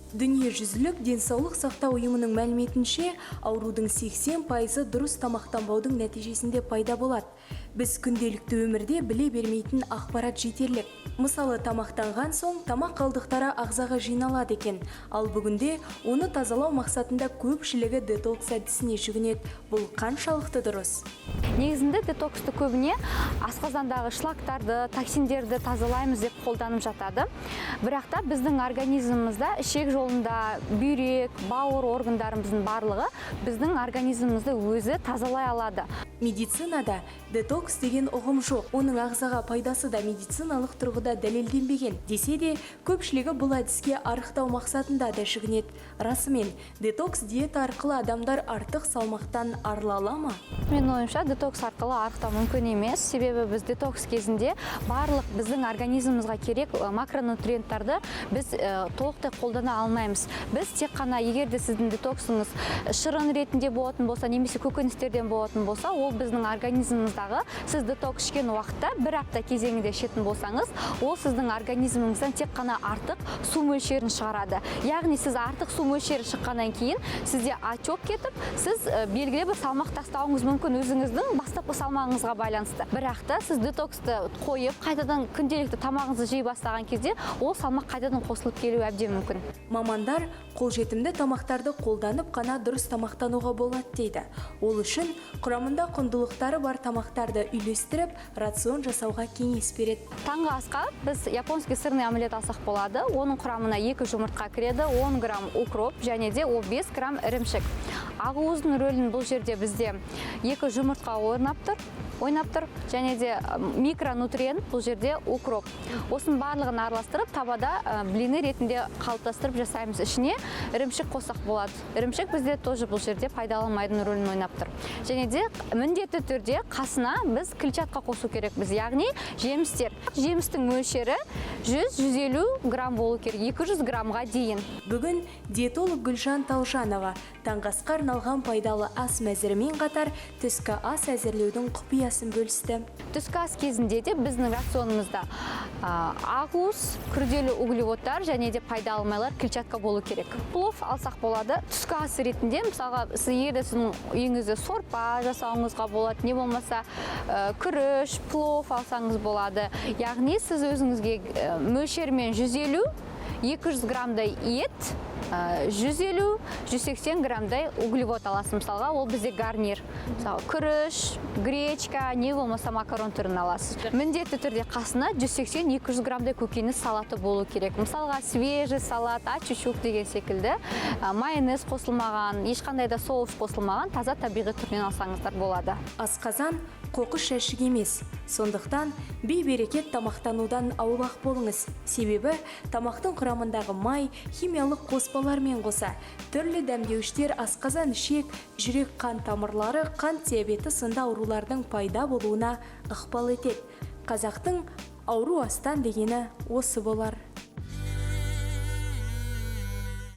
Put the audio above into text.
Дүниежүзілік денсаулық сақтау ұйымының мәліметінше, аурудың 80% дұрыс тамақтанбаудың нәтижесінде пайда болады. Біз күнделікті өмірде біле бермейтін ақпарат жетерлік. Мысалы, тамақтанған соң тамақ қалдықтары ағзаға жиналады екен, ал бүгінде оны тазалау мақсатында көпшілігі детокс әдісіне жүгінеді. Бұл қаншалықты дұрыс? Негізінде детоксты көбіне асқазандағы шлактарды, токсиндерді тазалаймыз деп қолданып жатады. Бірақ та біздің организмімізде ішек жолында бүйрек, бауыр органдарымыздың барлығы біздің организмімізді өзі тазалай алады. Медицинада детокс деген ұғым жоқ. Оның ағзаға пайдасы да медициналық тұрғыда дәлелденбеген. Десе де, көпшілігі бұл әдіске арықтау мақсатында да жүгінеді. Расымен, детокс диета арқылы адамдар артық салмақтан арыла ала ма? Мен ойымша, детокс арқылы арықтау мүмкін емес. Себебі біз детокс кезінде барлық біздің организмімізге керек макронутриенттарды біз толықтай қолдана алмаймыз. Біз тек қана, егер де сіздің детоксыңыз шырын ретінде болатын болса, немесе көкөністерден болатын болса, ол біздің организміміздағы сіз детокс ішкен уақытта бір апта кезеңінде ішетін болсаңыз, ол сіздің организміңізден тек қана артық су мөлшерін шығарады. Яғни сіз артық су мөлшері шыққаннан кейін сізде отек кетіп, сіз белгілі бір салмақ тастауыңыз мүмкін өзіңіздің бастапқы салмағыңызға байланысты. Бірақ та сіз детоксты қойып, қайтадан күнделікті тамағыңызды жей бастаған кезде ол салмақ қайтадан қосылып келуі әбден мүмкін. Мамандар қолжетімді тамақтарды қолданып қана дұрыс тамақтануға болады дейді. Ол үшін құрамында құндылықтары бар тамақтарды үйлестіріп, рацион жасауға кеңес береді. Таңғы асқа біз японский сырный омлет алсақ болады. Оның құрамына 2 жұмыртқа кіреді, 10 грамм укроп және де 5 грамм ірімшік. Ақуыздың рөлін бұл жерде бізде 2 жұмыртқа ойнап тұр, және де микронутриент бұл жерде укроп. Осының барлығын араластырып, табада блины ретінде қалыптастырып жасаймыз. Ішіне ірімшік қосақ болады. Ірімшік бізде тоже бұл жерде пайдалы майдың рөлін ойнап тұр. Және де міндетті түрде қасына біз клетчатка қосу керекпіз. Яғни жемістер. Жемістің мөлшері 100-150 грамм болу керек, 200 граммға дейін. Бүгін диетолог Гүлжан Талжанова таңғы асқа арналған пайдалы ас мәзірімен қатар түскі ас әзірлеудің құпиясын бөлісті. Түскі ас кезінде де біздің рационымызда ақуыз, күрделі углеводтар және де пайдалы майлар, клетчатка болу керек. Плов алсақ болады. Түскі ас ретінде, мысалға, егер сіздің үйіңізде сорпа жасауыңызға болады, не болмаса күріш, плов алсаңыз болады. Яғни сіз өзіңізге мөлшермен 150-200 граммдай ет, 150-180 граммдай углевод аласыз. Мысалға, ол бізде гарнир. Мысалы, күріш, гречка, не болмаса макарон түрін аласыз. Міндетті түрде қасына 180-200 граммдай көкөніс салаты болу керек. Мысалға, свежий салат, ачучук деген секілді, майонез қосылмаған, ешқандай да соус қосылмаған, таза табиғи түрінен алсаңыздар болады. Асқазан қоқыс жәшік емес. Сондықтан бей-берекет тамақтанудан аулақ болыңыз. Себебі тамақтың құрамындағы май, химиялық қоспалармен қоса түрлі дәмдеуіштер асқазан, ішек, жүрек қан тамырлары, қант диабеті сынды аурулардың пайда болуына ықпал етеді. Қазақтың ауру астан дегені осы болар.